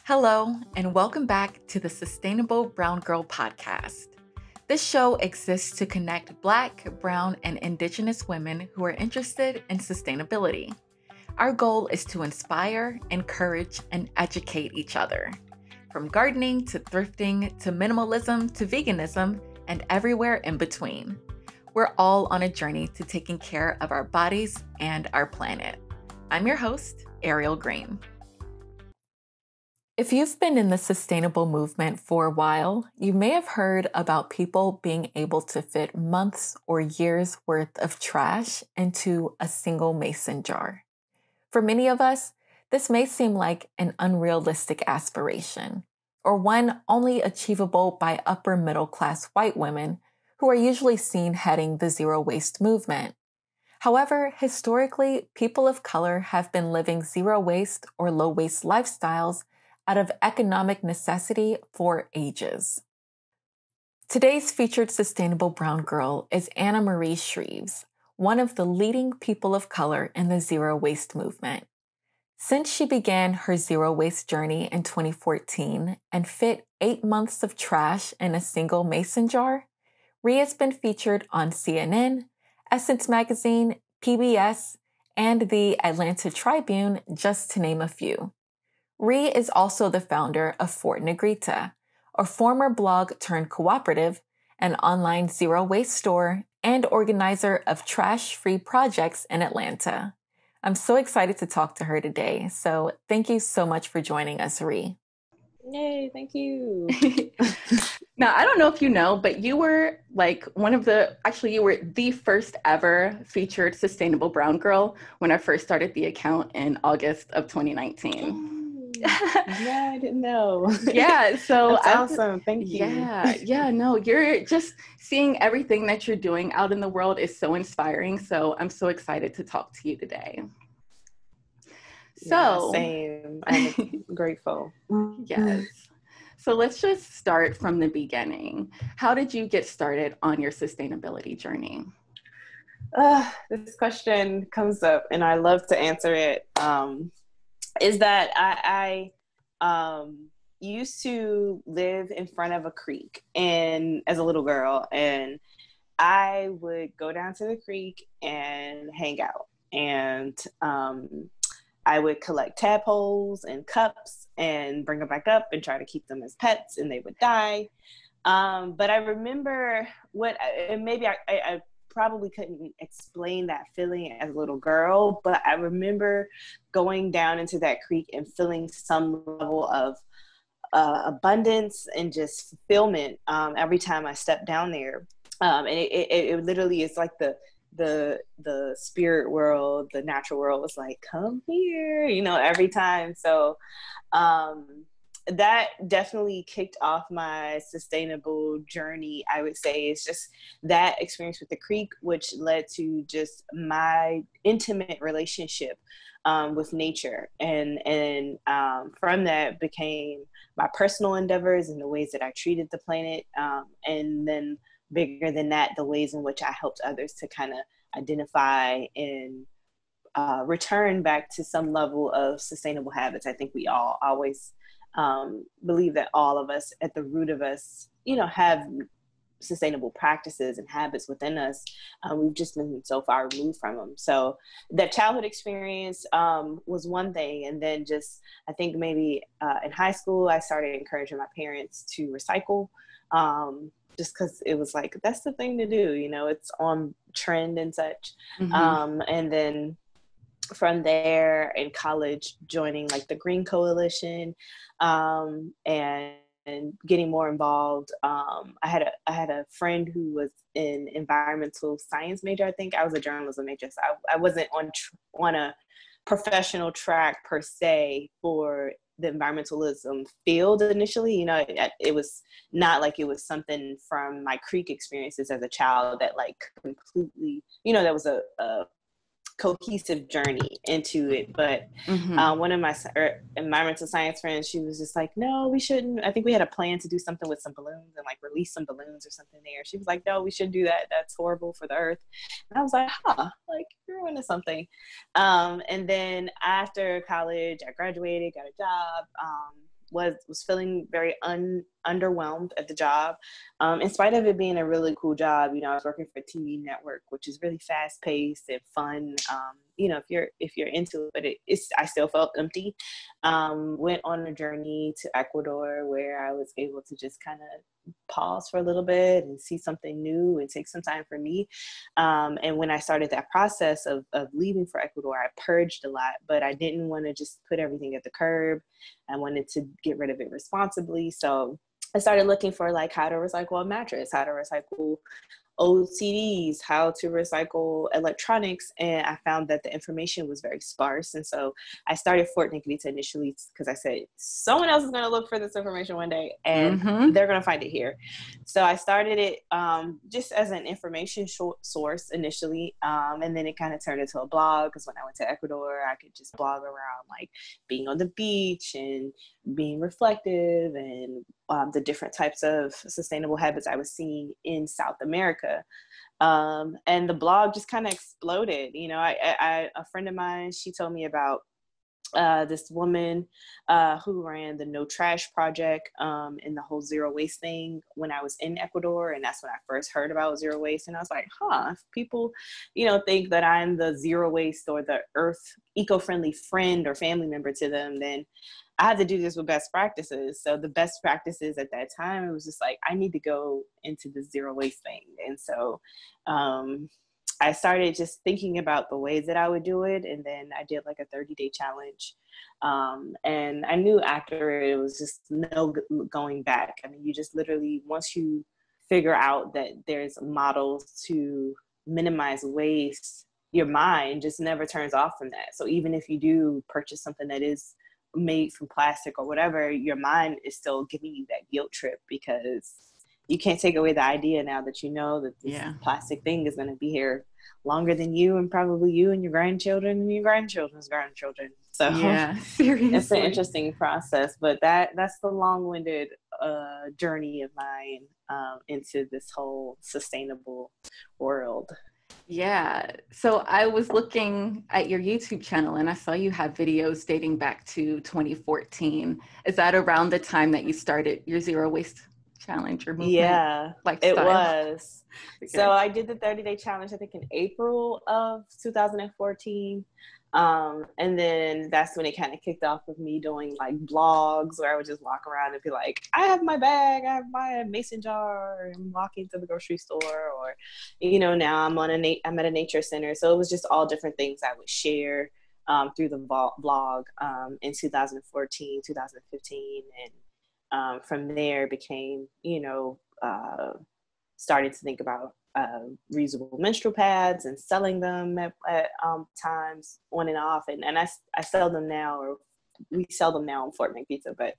Hello, and welcome back to the Sustainable Brown Girl podcast. This show exists to connect Black, Brown, and Indigenous women who are interested in sustainability. Our goal is to inspire, encourage, and educate each other. From gardening to thrifting to minimalism to veganism and everywhere in between. We're all on a journey to taking care of our bodies and our planet. I'm your host, Ariel Green. If you've been in the sustainable movement for a while, you may have heard about people being able to fit months or years worth of trash into a single mason jar. For many of us, this may seem like an unrealistic aspiration, or one only achievable by upper middle class white women who are usually seen heading the zero waste movement. However, historically, people of color have been living zero waste or low waste lifestyles out of economic necessity for ages. Today's featured sustainable brown girl is Anamarie Shreeves, one of the leading people of color in the zero waste movement. Since she began her zero waste journey in 2014 and fit 8 months of trash in a single mason jar, Rhea has been featured on CNN, Essence Magazine, PBS, and the Atlanta Tribune, just to name a few. Rhea is also the founder of Fort Negrita, a former blog turned cooperative, an online zero waste store, and organizer of trash-free projects in Atlanta. I'm so excited to talk to her today, so thank you so much for joining us, Rhea. Yay, thank you. Now, I don't know if you know, but you were you were the first ever featured sustainable brown girl when I first started the account in August of 2019. Yeah, I didn't know. Yeah, so that's awesome. Thank you. No, you're just seeing everything that you're doing out in the world is so inspiring. So I'm so excited to talk to you today. So same. I'm grateful. Yes. So let's just start from the beginning. How did you get started on your sustainability journey? This question comes up and I love to answer it. Is that I used to live in front of a creek and as a little girl, and I would go down to the creek and hang out, and I would collect tadpoles and cups and bring them back up and try to keep them as pets, and they would die. But I remember I probably couldn't explain that feeling as a little girl, but I remember going down into that creek and feeling some level of abundance and just fulfillment every time I stepped down there. And it literally is like the spirit world, the natural world was like, come here, every time. So that definitely kicked off my sustainable journey. I would say it's just that experience with the creek, which led to just my intimate relationship with nature. And from that became my personal endeavors and the ways that I treated the planet. And then bigger than that, the ways in which I helped others to kind of identify and return back to some level of sustainable habits. I think we all always believe that all of us, at the root of us, have sustainable practices and habits within us. We've just been so far removed from them. So that childhood experience was one thing. And then just, I think maybe in high school, I started encouraging my parents to recycle, just because it was like, that's the thing to do, it's on trend and such. Mm-hmm. And then from there in college, joining like the Green Coalition, and getting more involved. I had a friend who was in environmental science major. I think I was a journalism major, so I wasn't on a professional track per se for the environmentalism field initially. It was not like it was something from my Creek experiences as a child that like completely, that was a cohesive journey into it. But one of my environmental science friends, she was just like, no, we shouldn't. I think we had a plan to do something with some balloons and like release some balloons or something there. She was like, no, we shouldn't do that. That's horrible for the earth. And I was like, like you're into something. And then after college, I graduated, got a job, was feeling very underwhelmed at the job. In spite of it being a really cool job, I was working for a TV network, which is really fast paced and fun. If you're into it, but I still felt empty. Went on a journey to Ecuador where I was able to just kind of pause for a little bit and see something new and take some time for me. And when I started that process of leaving for Ecuador, I purged a lot, but I didn't want to just put everything at the curb. I wanted to get rid of it responsibly. So I started looking for like how to recycle a mattress, how to recycle old CDs, how to recycle electronics, and I found that the information was very sparse. And so I started Fort Negrita initially because I said, someone else is going to look for this information one day and they're going to find it here. So I started it just as an information source initially, and then it kind of turned into a blog because when I went to Ecuador, I could just blog around like being on the beach and being reflective and the different types of sustainable habits I was seeing in South America. And the blog just kind of exploded. A friend of mine, she told me about this woman who ran the No Trash Project and the whole zero waste thing when I was in Ecuador. And that's when I first heard about zero waste. And I was like, if people, think that I'm the zero waste or the earth eco-friendly friend or family member to them, then I had to do this with best practices. So the best practices at that time, it was just like, I need to go into the zero waste thing. And so I started just thinking about the ways that I would do it. And then I did like a 30-day challenge. And I knew after it was just no going back. I mean, you just literally, once you figure out that there's models to minimize waste, your mind just never turns off from that. So even if you do purchase something that is made from plastic or whatever, your mind is still giving you that guilt trip because you can't take away the idea now that that this plastic thing is going to be here longer than you and probably you and your grandchildren and your grandchildren's grandchildren. So seriously, it's an interesting process, but that's the long-winded journey of mine into this whole sustainable world. Yeah. So I was looking at your YouTube channel and I saw you have videos dating back to 2014. Is that around the time that you started your zero waste challenge or movement? Yeah, lifestyle? It was. Okay. So I did the 30-day challenge, I think in April of 2014. And then that's when it kind of kicked off with me doing like blogs where I would just walk around and be like, I have my bag, I have my mason jar, I'm walking to the grocery store, or, now I'm at a nature center. So it was just all different things I would share through the blog in 2014, 2015. And from there became, starting to think about reusable menstrual pads and selling them at times on and off. And I sell them now, or we sell them now in Fort Negrita. But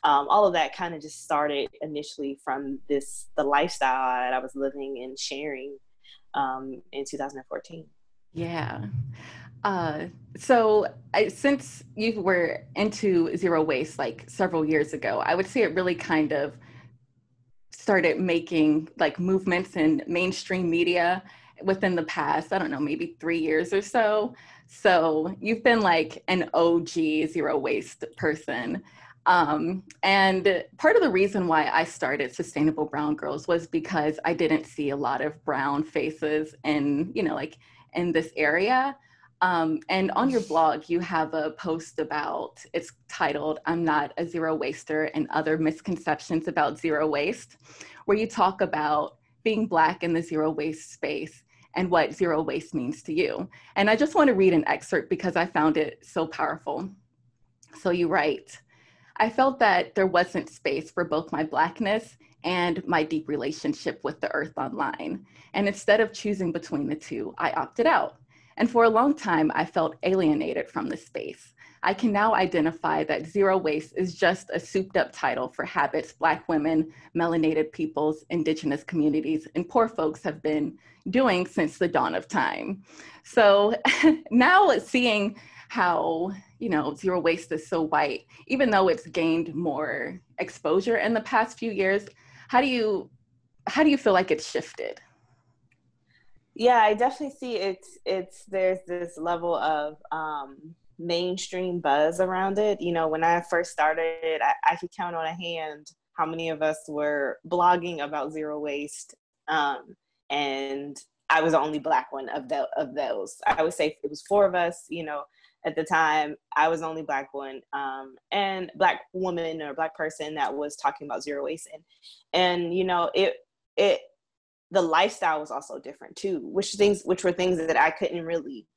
all of that kind of just started initially from the lifestyle that I was living and sharing in 2014. Yeah. So since you were into zero waste like several years ago, I would say it really kind of started making like movements in mainstream media within the past, I don't know, maybe 3 years or so. So you've been like an OG zero waste person. And part of the reason why I started Sustainable Brown Girls was because I didn't see a lot of brown faces in, like in this area. And on your blog, you have a post it's titled, I'm Not a Zero Waster and Other Misconceptions About Zero Waste, where you talk about being Black in the zero waste space and what zero waste means to you. And I just want to read an excerpt because I found it so powerful. So you write, I felt that there wasn't space for both my Blackness and my deep relationship with the earth online. And instead of choosing between the two, I opted out. And for a long time, I felt alienated from the space. I can now identify that zero waste is just a souped up title for habits Black women, melanated peoples, Indigenous communities, and poor folks have been doing since the dawn of time. So now seeing how, zero waste is so white, even though it's gained more exposure in the past few years, how do you feel like it's shifted? Yeah, I definitely see there's this level of mainstream buzz around it. You know, when I first started, I could count on a hand how many of us were blogging about zero waste. And I was the only Black one of those. I would say it was 4 of us, you know, at the time. I was the only Black one, and Black woman or Black person that was talking about zero waste. And you know, the lifestyle was also different too, which were things that I couldn't really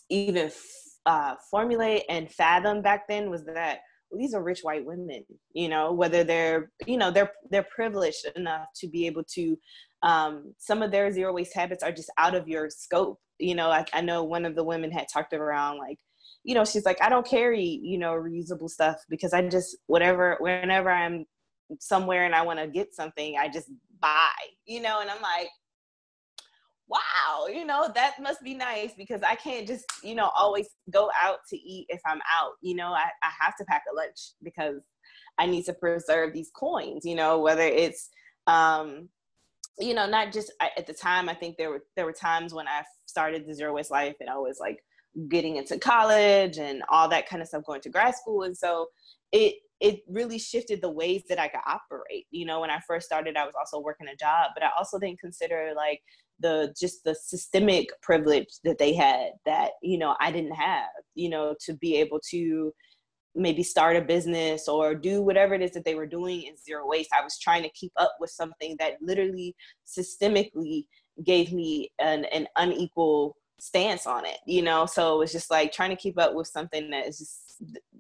even formulate and fathom back then. Was that, well, these are rich white women, you know, whether they're, you know, they're privileged enough to be able to, some of their zero waste habits are just out of your scope. You know, I know one of the women had talked around, like, you know, she's like, I don't carry, you know, reusable stuff because I just, whenever I'm somewhere and I want to get something, I just buy, you know. And I'm like, wow, you know, that must be nice, because I can't just, you know, always go out to eat if I'm out. You know, I have to pack a lunch because I need to preserve these coins, you know, whether it's, you know, not just at the time. I think there were times when I started the zero waste life and I was like getting into college and all that kind of stuff, going to grad school. And so it really shifted the ways that I could operate. You know, when I first started, I was also working a job, but I also didn't consider like the systemic privilege that they had that, you know, I didn't have, you know, to be able to maybe start a business or do whatever it is that they were doing in zero waste. I was trying to keep up with something that literally systemically gave me an unequal stance on it, you know? So it was just like trying to keep up with something that is just,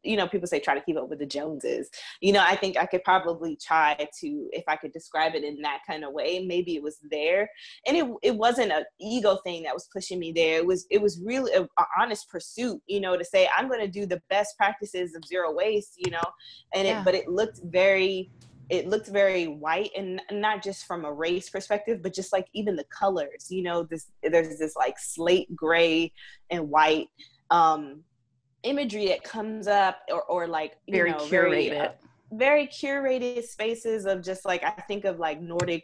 you know, people say try to keep up with the Joneses. You know, I think I could probably try to, if I could describe it in that kind of way, maybe it was there. And it wasn't an ego thing that was pushing me there. It was really an honest pursuit, you know, to say, I'm going to do the best practices of zero waste, you know, and but it looked very white, and not just from a race perspective, but just like even the colors, you know, there's this like slate gray and white, imagery that comes up, or like, you very know, curated, very curated spaces of just like, I think of like Nordic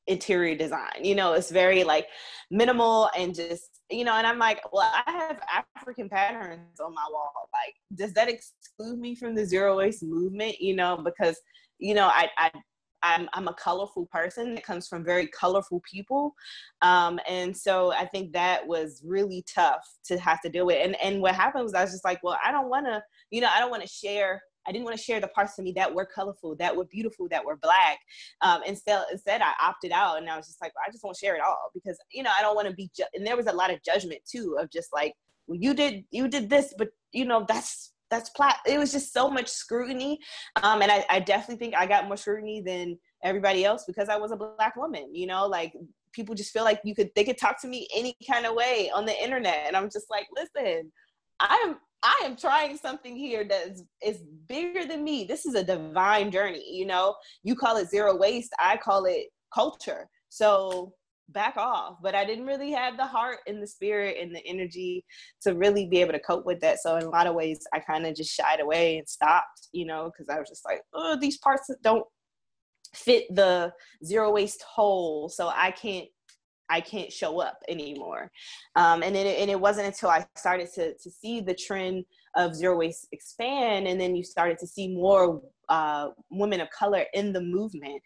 interior design, you know, it's very like minimal and just, you know, and I'm like, well, I have African patterns on my wall. Like, does that exclude me from the zero waste movement? You know, because, you know, I'm a colorful person that comes from very colorful people. And so I think that was really tough to have to deal with. And what happened was I was just like, well, I don't want to, you know, I didn't want to share the parts of me that were colorful, that were beautiful, that were Black. Instead I opted out, and I was just like, well, I just won't share it all, because, you know, I don't want to be, and there was a lot of judgment too, of just like, well, you did this, but you know, it was just so much scrutiny. And I definitely think I got more scrutiny than everybody else because I was a Black woman, you know, like people just feel like they could talk to me any kind of way on the internet. And I'm just like, listen, I am trying something here that is bigger than me. This is a divine journey. You know, you call it zero waste, I call it culture. So back off. But I didn't really have the heart and the spirit and the energy to really be able to cope with that. So in a lot of ways, I kind of just shied away and stopped, you know, because I was just like, oh, these parts don't fit the zero waste whole. So I can't show up anymore. And it wasn't until I started to see the trend of zero waste expand, and then you started to see more women of color in the movement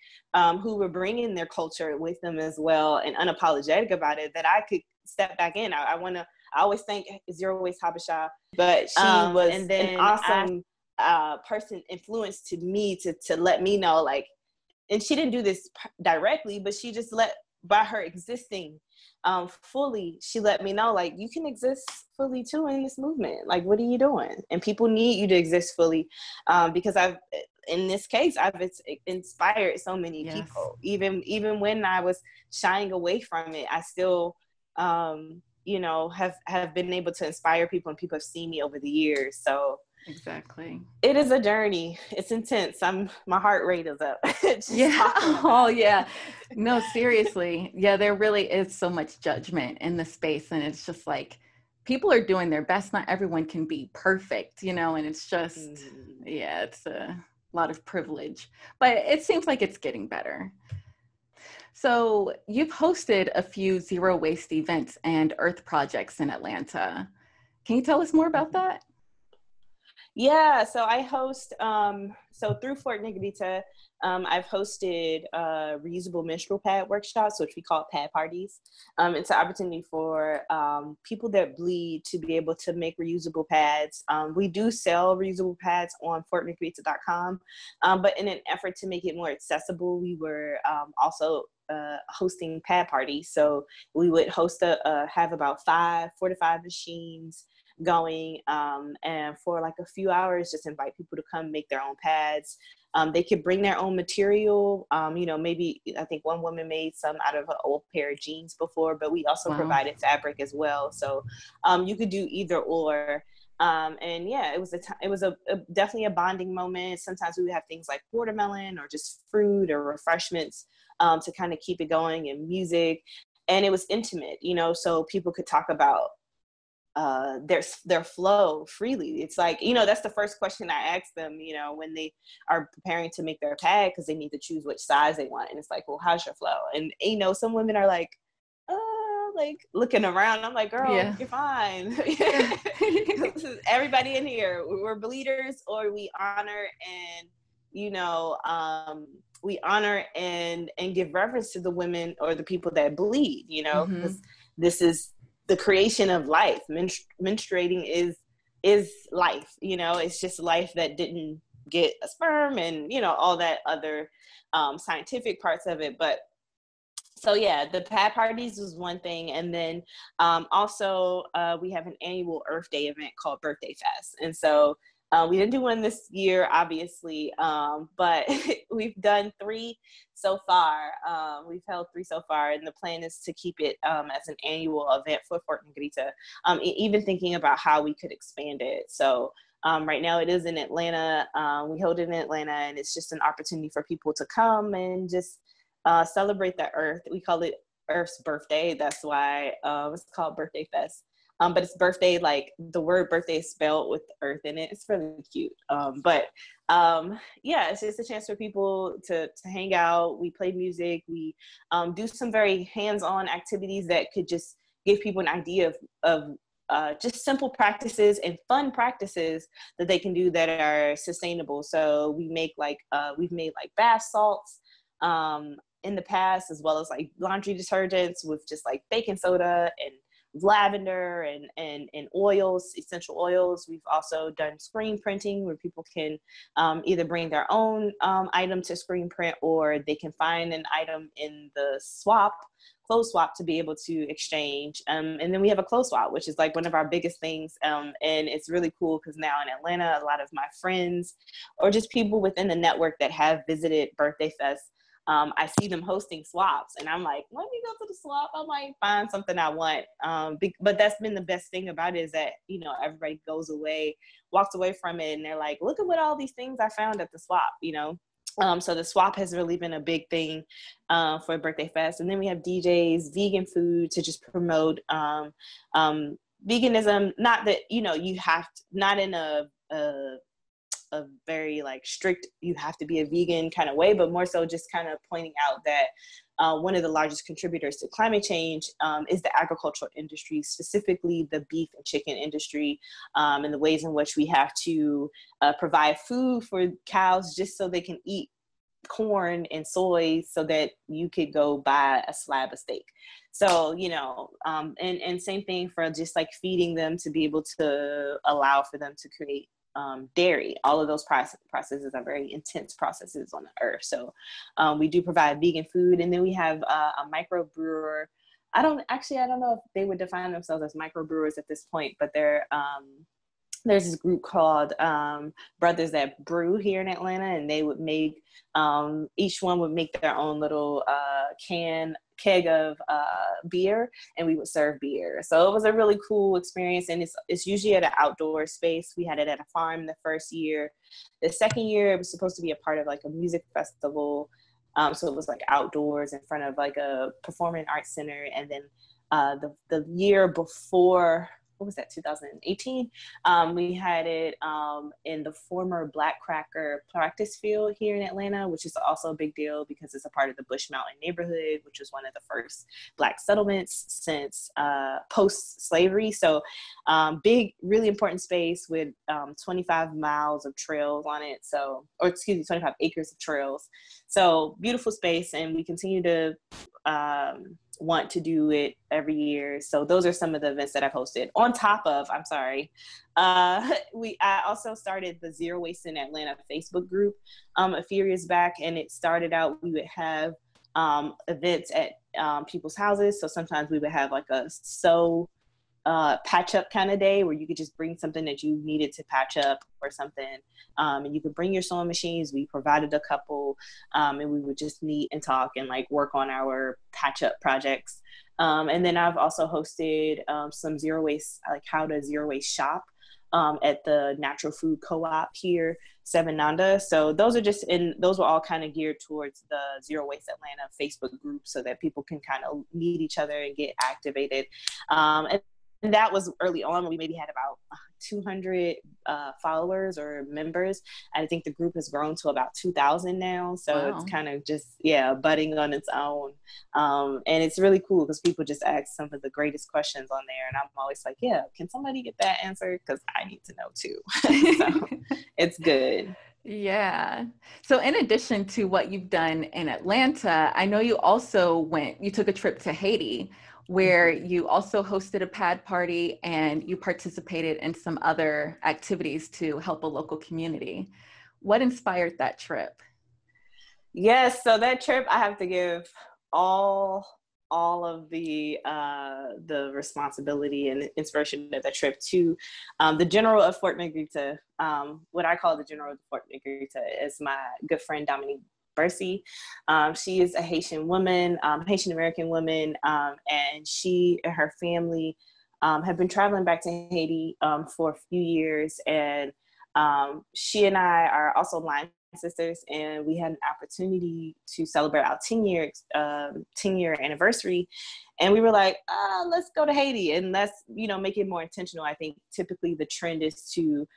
who were bringing their culture with them as well and unapologetic about it, that I could step back in. I always thank Zero Waste Habesha, but she was an awesome person, influence to me to let me know, like, and she didn't do this directly, but she just by her existing fully, she let me know, like, you can exist fully too in this movement. Like, what are you doing? And people need you to exist fully, because in this case, I've inspired so many people. Even when I was shying away from it, I still, you know, have been able to inspire people, and people have seen me over the years. So exactly, it is a journey. It's intense. My heart rate is up. Yeah. Oh, yeah. No, seriously. Yeah, there really is so much judgment in the space, and it's just like people are doing their best. Not everyone can be perfect, you know, and it's just, yeah, it's a lot of privilege, but it seems like it's getting better. So you've hosted a few zero waste events and earth projects in Atlanta. Can you tell us more about that? Yeah, so I host, so through Fort Negrita, I've hosted reusable menstrual pad workshops, which we call pad parties. It's an opportunity for people that bleed to be able to make reusable pads. We do sell reusable pads on fortnegrita.com, but in an effort to make it more accessible, we were also hosting pad parties. So we would have about 4 to 5 machines going, and for like a few hours just invite people to come make their own pads. They could bring their own material. Maybe I think one woman made some out of an old pair of jeans before, but we also provided fabric as well. So you could do either or. And yeah, it was definitely a bonding moment. Sometimes we would have things like watermelon or just fruit or refreshments to kind of keep it going, and music. And it was intimate, so people could talk about their flow freely. It's like, that's the first question I ask them, when they are preparing to make their pad, because they need to choose which size they want. And it's like, well, how's your flow? And some women are like looking around. I'm like, girl, You're fine. Everybody in here, we're bleeders, or we honor and we honor and give reverence to the women or the people that bleed, because this is the creation of life. Menstruating is life, it's just life that didn't get a sperm and, all that other scientific parts of it. But so yeah, the pad parties was one thing. And then also we have an annual Earth Day event called Birthday Fest. And so we didn't do one this year, obviously, but we've done 3 so far. We've held 3 so far, and the plan is to keep it as an annual event for Fort Negrita, even thinking about how we could expand it. So right now it is in Atlanta. We hold it in Atlanta, and it's just an opportunity for people to come and just celebrate the Earth. We call it Earth's birthday. That's why it's called Birthday Fest. But it's birthday, like the word birthday is spelled with Earth in it. It's really cute. Yeah, it's just a chance for people to hang out. We play music. We do some very hands-on activities that could just give people an idea of just simple practices and fun practices that they can do that are sustainable. So we've made like bath salts in the past, as well as like laundry detergents with just like baking soda and lavender and oils, essential oils. We've also done screen printing, where people can either bring their own item to screen print, or they can find an item in the clothes swap to be able to exchange. And then we have a clothes swap, which is like one of our biggest things. And it's really cool because now in Atlanta, a lot of my friends or just people within the network that have visited Birthday Fest, I see them hosting swaps, and I'm like, let me go to the swap. I might find something I want. But that's been the best thing about it, is that, everybody walks away from it, and they're like, look at what all these things I found at the swap, So the swap has really been a big thing for Birthday Fest. And then we have DJs, vegan food to just promote veganism. Not that, you have to, not in a very like strict, you have to be a vegan kind of way, but more so just kind of pointing out that one of the largest contributors to climate change is the agricultural industry, specifically the beef and chicken industry, and the ways in which we have to provide food for cows just so they can eat corn and soy so that you could go buy a slab of steak. So, and same thing for just like feeding them to be able to allow for them to create dairy. All of those processes are very intense processes on the earth. So we do provide vegan food. And then we have a microbrewer. I don't know if they would define themselves as microbrewers at this point, but there's this group called Brothers That Brew here in Atlanta, and they would make, each one would make their own little keg of beer, and we would serve beer. So it was a really cool experience, and it's usually at an outdoor space. We had it at a farm the first year. The second year, it was supposed to be a part of like a music festival. So it was like outdoors in front of like a performing arts center. And then the year before what was that, 2018? We had it in the former Black Cracker practice field here in Atlanta, which is also a big deal because it's a part of the Bush Mountain neighborhood, which was one of the first Black settlements since post-slavery. So big, really important space with 25 miles of trails on it. So, or excuse me, 25 acres of trails. So beautiful space, and we continue to want to do it every year. So those are some of the events that I've hosted. On top of, I also started the Zero Waste in Atlanta Facebook group a few years back, and it started out, we would have events at people's houses. So sometimes we would have like a patch up kind of day where you could just bring something that you needed to patch up or something. And you could bring your sewing machines. We provided a couple, and we would just meet and talk and like work on our patch up projects. And then I've also hosted some zero waste, like how to zero waste shop at the Natural Food Co-op here, Seven Nanda. So those were all kind of geared towards the Zero Waste Atlanta Facebook group so that people can kind of meet each other and get activated. And that was early on. We maybe had about 200 followers or members. I think the group has grown to about 2,000 now. So wow. It's kind of just, budding on its own. And it's really cool because people just ask some of the greatest questions on there. And I'm always like, can somebody get that answered? Because I need to know too. So it's good. Yeah. So in addition to what you've done in Atlanta, I know you also you took a trip to Haiti, where you also hosted a pad party and you participated in some other activities to help a local community. What inspired that trip? Yes, so that trip, I have to give all of the responsibility and inspiration of that trip to the General of Fort Negrita. What I call the General of Fort Negrita is my good friend, Dominique Bercy. She is a Haitian woman, Haitian American woman, and she and her family have been traveling back to Haiti for a few years. And she and I are also line sisters, and we had an opportunity to celebrate our 10-year anniversary. And we were like, let's go to Haiti and let's, make it more intentional. I think typically the trend is to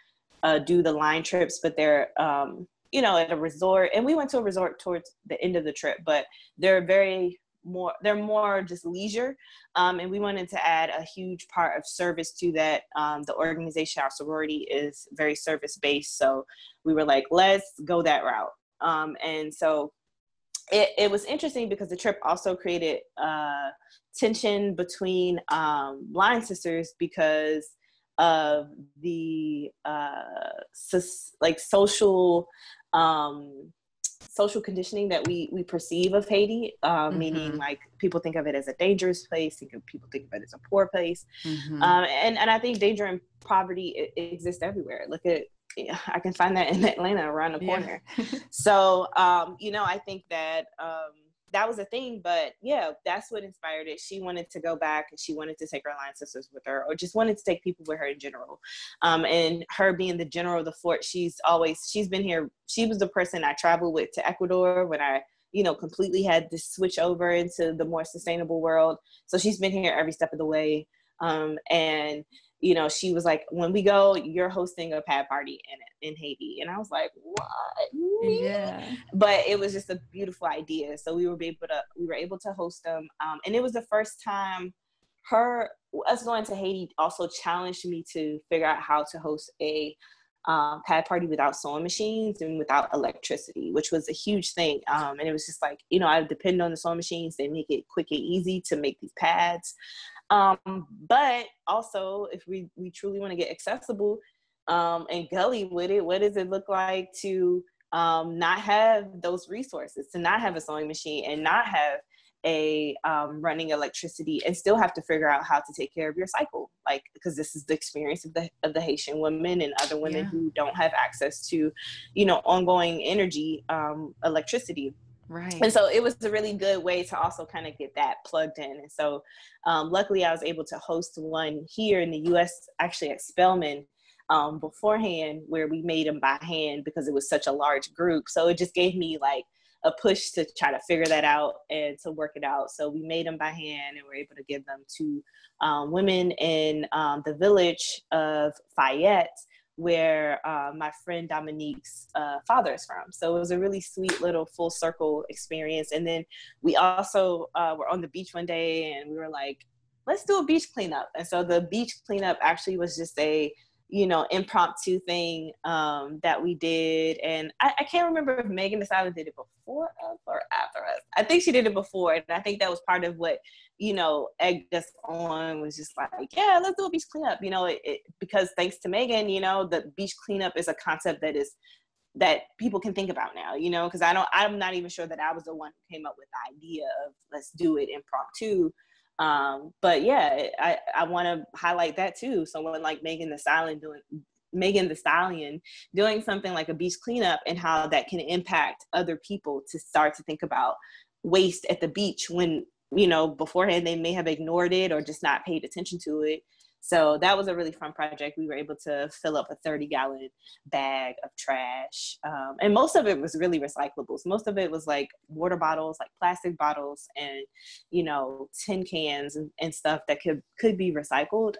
do the line trips, but they're at a resort, and we went to a resort towards the end of the trip, but they're more just leisure. And we wanted to add a huge part of service to that. The organization, our sorority, is very service-based. So we were like, let's go that route. And so it was interesting because the trip also created tension between line sisters because of the social conditioning that we perceive of Haiti, meaning like people think of it as a dangerous place, people think of it as a poor place. And I think danger and poverty exist everywhere. Look at, I can find that in Atlanta around the corner. So, I think that that was a thing, but that's what inspired it. She wanted to go back and she wanted to take her line sisters with her, or just wanted to take people with her in general. And her being the general of the fort, she's been here. She was the person I traveled with to Ecuador when I, completely had to switch over into the more sustainable world. So she's been here every step of the way. And she was like, when we go, you're hosting a pad party in Haiti. And I was like, what? Yeah. But it was just a beautiful idea. So we were able to host them. And it was the first time us going to Haiti also challenged me to figure out how to host a pad party without sewing machines and without electricity, which was a huge thing. And it was just like, I depend on the sewing machines. They make it quick and easy to make these pads. But also, if we truly want to get accessible and gully with it, what does it look like to not have those resources, to not have a sewing machine and not have a running electricity, and still have to figure out how to take care of your cycle, like, because this is the experience of the Haitian women and other women who don't have access to, ongoing energy, electricity. Right. And so it was a really good way to also kind of get that plugged in. And so luckily I was able to host one here in the US, actually at Spelman, beforehand, where we made them by hand because it was such a large group. So it just gave me like a push to try to figure that out and to work it out. So we made them by hand, and we're able to give them to women in the village of Fayette, where my friend Dominique's father is from. So it was a really sweet little full circle experience. And then we also were on the beach one day, and we were like, let's do a beach cleanup. And so the beach cleanup actually was just a, you know, impromptu thing that we did. And I can't remember if Megan Thee Stallion did it before us or after us. I think she did it before. And I think that was part of what, you know, egged us on, was just like, yeah, let's do a beach cleanup. You know, because thanks to Megan, you know, the beach cleanup is a concept that people can think about now, you know, because I'm not even sure that I was the one who came up with the idea of let's do it impromptu. But yeah, I want to highlight that too. Someone like Megan Thee Stallion doing something like a beach cleanup, and how that can impact other people to start to think about waste at the beach when, you know, beforehand they may have ignored it or just not paid attention to it. So that was a really fun project. We were able to fill up a 30-gallon bag of trash. And most of it was really recyclables. Most of it was like water bottles, like plastic bottles, and, you know, tin cans and stuff that could be recycled.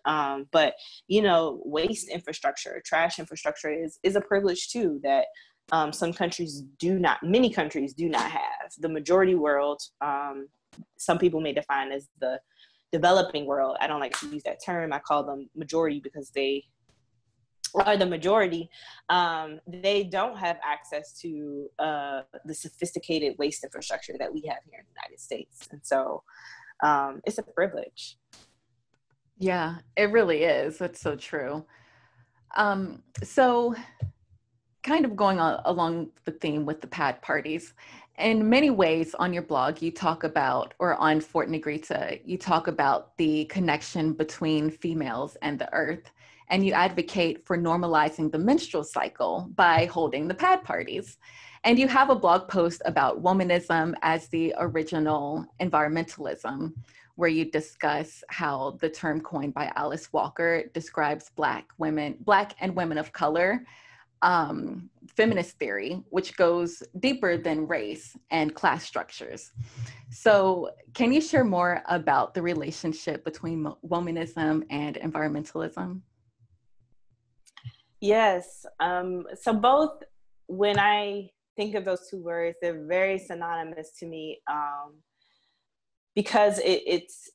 But, you know, waste infrastructure, trash infrastructure is a privilege too, that many countries do not have. The majority world, some people may define as the developing world. I don't like to use that term. I call them majority because they are the majority. They don't have access to the sophisticated waste infrastructure that we have here in the United States. And so it's a privilege. Yeah, it really is. That's so true. So kind of going along the theme with the pad parties, in many ways on your blog, you talk about, or on Fort Negrita, you talk about the connection between females and the earth, and you advocate for normalizing the menstrual cycle by holding the pad parties. And you have a blog post about womanism as the original environmentalism, where you discuss how the term coined by Alice Walker describes Black and women of color feminist theory, which goes deeper than race and class structures. So can you share more about the relationship between womanism and environmentalism? Yes. So both, when I think of those two words, they're very synonymous to me, because it's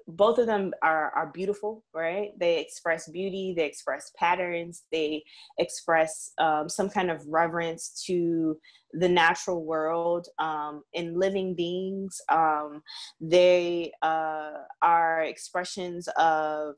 both of them are beautiful, right? They express beauty, they express patterns, they express some kind of reverence to the natural world and living beings. They are expressions of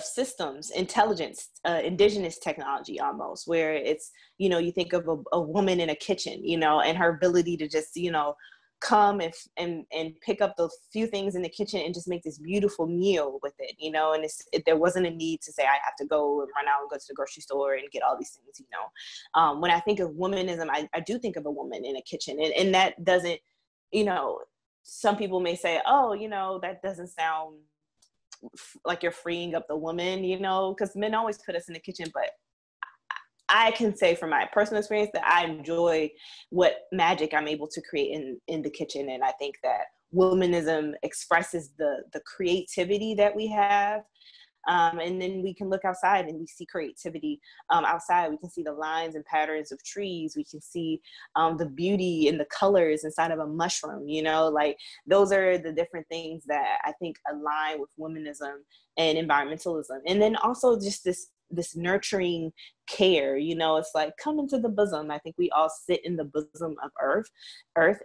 systems, intelligence, indigenous technology almost, where it's, you know, you think of a woman in a kitchen, you know, and her ability to just, you know, come and pick up the few things in the kitchen and just make this beautiful meal with it, you know, and there wasn't a need to say, I have to go and run out and go to the grocery store and get all these things, you know. When I think of womanism, I do think of a woman in a kitchen, and that doesn't, you know, some people may say, oh, you know, that doesn't sound like you're freeing up the woman, you know, because men always put us in the kitchen, but I can say from my personal experience that I enjoy what magic I'm able to create in the kitchen. And I think that womanism expresses the creativity that we have. And then we can look outside and we see creativity outside. We can see the lines and patterns of trees. We can see the beauty and the colors inside of a mushroom, you know, like those are the different things that I think align with womanism and environmentalism. And then also just this nurturing care, you know, it's like, come into the bosom. I think we all sit in the bosom of earth,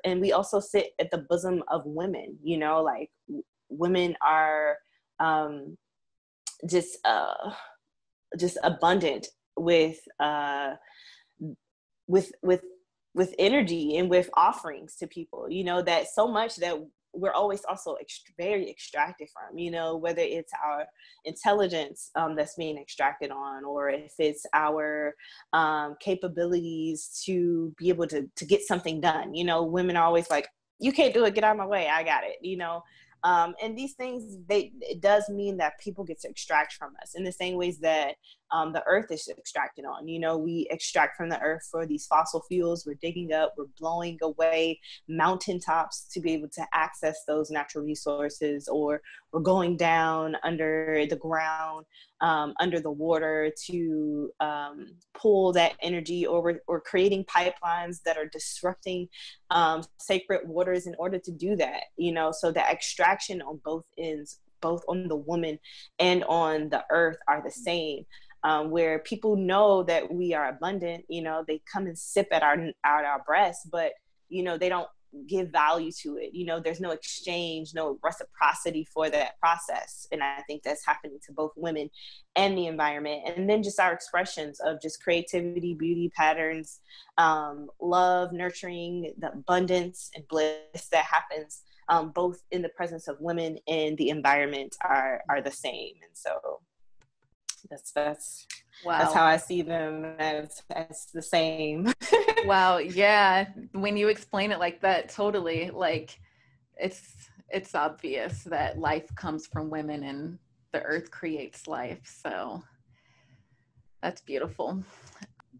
and we also sit at the bosom of women, you know, like women are just abundant with energy and with offerings to people, you know, that so much that we're always also very extracted from, you know, whether it's our intelligence that's being extracted on, or if it's our capabilities to be able to get something done. You know, women are always like, you can't do it, get out of my way, I got it, you know. And these things, it does mean that people get to extract from us in the same ways that the earth is extracted on. You know, we extract from the earth for these fossil fuels. We're digging up, we're blowing away mountaintops to be able to access those natural resources, or we're going down under the ground, under the water to pull that energy, or we're creating pipelines that are disrupting sacred waters in order to do that. You know, so the extraction on both ends, both on the woman and on the earth, are the same. Where people know that we are abundant, you know, they come and sip at our breasts, but, you know, they don't give value to it. You know, there's no exchange, no reciprocity for that process. And I think that's happening to both women and the environment. And then just our expressions of just creativity, beauty patterns, love, nurturing, the abundance and bliss that happens both in the presence of women and the environment are the same. And so that's wow. how I see them, as the same. Wow. Yeah. When you explain it like that, totally, like it's obvious that life comes from women and the earth creates life. So that's beautiful.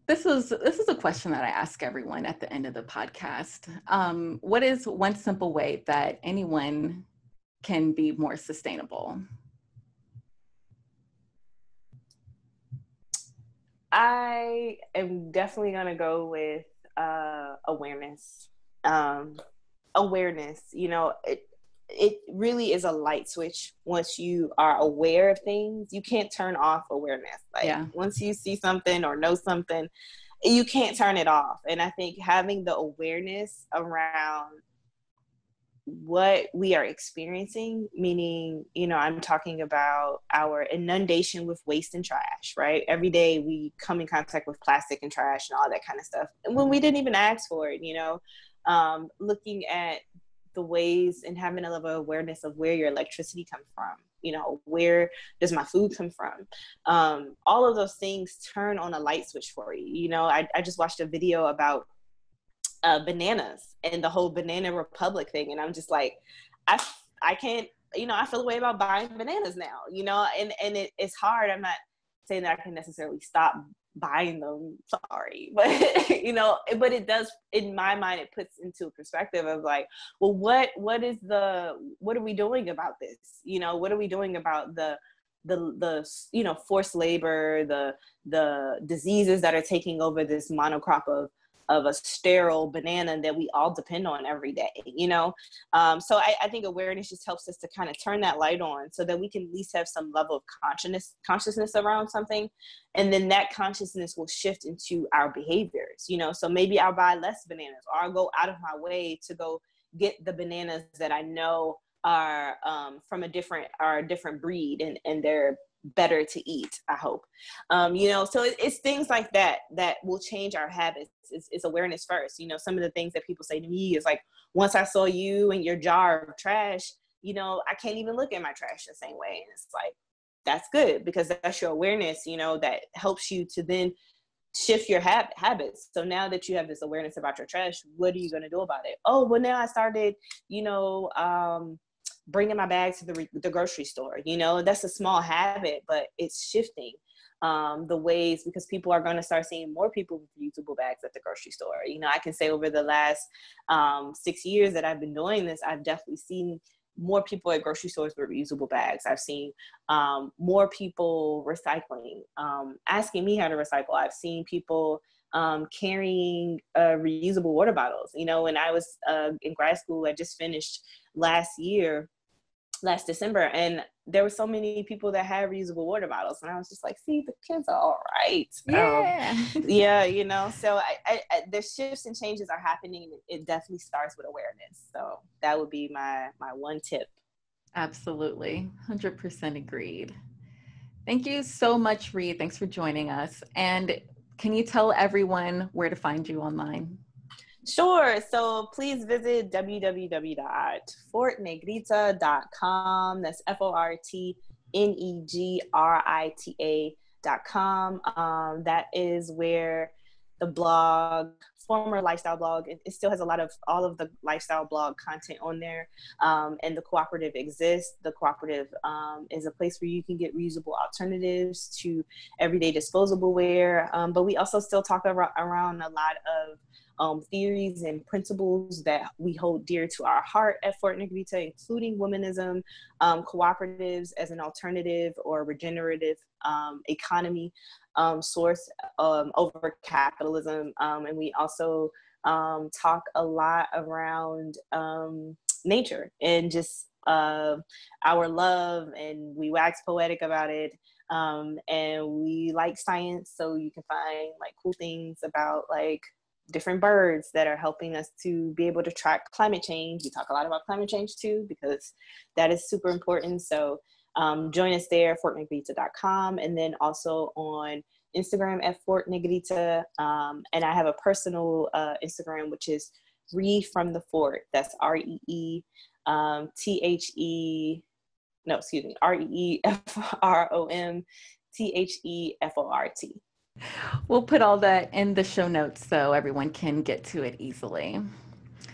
This is a question that I ask everyone at the end of the podcast. What is one simple way that anyone can be more sustainable? I am definitely going to go with awareness. Awareness, you know, it really is a light switch. Once you are aware of things, you can't turn off awareness. Like once you see something or know something, you can't turn it off. And I think having the awareness around what we are experiencing, meaning, you know, I'm talking about our inundation with waste and trash, right? Every day we come in contact with plastic and trash and all that kind of stuff. And when we didn't even ask for it, you know, looking at the ways and having a level of awareness of where your electricity comes from, you know, where does my food come from? All of those things turn on a light switch for you. You know, I just watched a video about bananas and the whole banana republic thing, and I'm just like, I can't, you know, I feel a way about buying bananas now, you know, and it's hard. I'm not saying that I can necessarily stop buying them, sorry, but you know, but it does, in my mind, it puts into a perspective of like, well, what are we doing about this? You know, what are we doing about the you know, forced labor, the diseases that are taking over this monocrop of a sterile banana that we all depend on every day, you know? So I think awareness just helps us to kind of turn that light on so that we can at least have some level of consciousness around something. And then that consciousness will shift into our behaviors, you know? So maybe I'll buy less bananas, or I'll go out of my way to go get the bananas that I know are from a different breed, and they're better to eat, I hope. You know, so it's things like that will change our habits. It's awareness first. You know, some of the things that people say to me is like, once I saw you and your jar of trash, you know, I can't even look at my trash the same way. And it's like, that's good, because that's your awareness, you know, that helps you to then shift your habits. So now that you have this awareness about your trash, what are you going to do about it? Oh, well, now I started, you know, bringing my bag to the grocery store. You know, that's a small habit, but it's shifting the ways, because people are going to start seeing more people with reusable bags at the grocery store. You know, I can say over the last 6 years that I've been doing this, I've definitely seen more people at grocery stores with reusable bags. I've seen more people recycling, asking me how to recycle. I've seen people carrying reusable water bottles. You know, when I was in grad school, I just finished last December, and there were so many people that had reusable water bottles, and I was just like, see, the kids are all right. Yeah, you know, so I the shifts and changes are happening. It definitely starts with awareness. So that would be my one tip. Absolutely. 100% agreed. Thank you so much, Reed. Thanks for joining us. And can you tell everyone where to find you online? Sure. So please visit www.fortnegrita.com. That's FORTNEGRITA.com. That is where the blog former lifestyle blog. It still has all of the lifestyle blog content on there. And the cooperative exists. The cooperative is a place where you can get reusable alternatives to everyday disposable wear. But we also still talk around a lot of theories and principles that we hold dear to our heart at Fort Negrita, including womanism, cooperatives as an alternative or regenerative economy source over capitalism. And we also talk a lot around nature and just our love, and we wax poetic about it. And we like science, so you can find like cool things about like different birds that are helping us to be able to track climate change. We talk a lot about climate change too, because that is super important. So join us there, fortnegrita.com, and then also on Instagram at Fort Negrita. And I have a personal Instagram, which is Ree from the Fort. That's REETHE, REEFROMTHEFORT. We'll put all that in the show notes so everyone can get to it easily.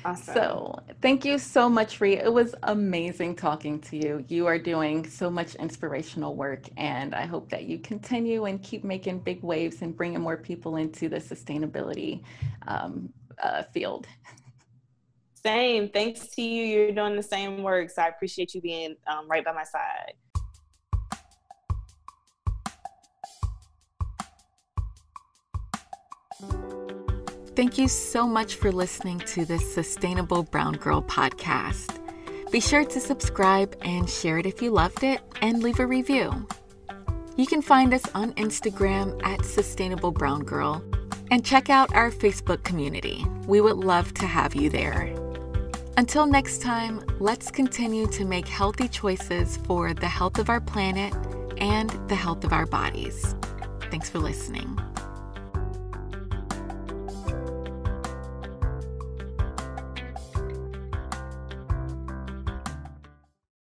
Awesome. So thank you so much, Ree. It was amazing talking to you. You are doing so much inspirational work, and I hope that you continue and keep making big waves and bringing more people into the sustainability field. Same. Thanks to you. You're doing the same work. So I appreciate you being right by my side. Thank you so much for listening to the Sustainable Brown Girl podcast. Be sure to subscribe and share it if you loved it, and leave a review. You can find us on Instagram at Sustainable Brown Girl, and check out our Facebook community. We would love to have you there. Until next time, let's continue to make healthy choices for the health of our planet and the health of our bodies. Thanks for listening.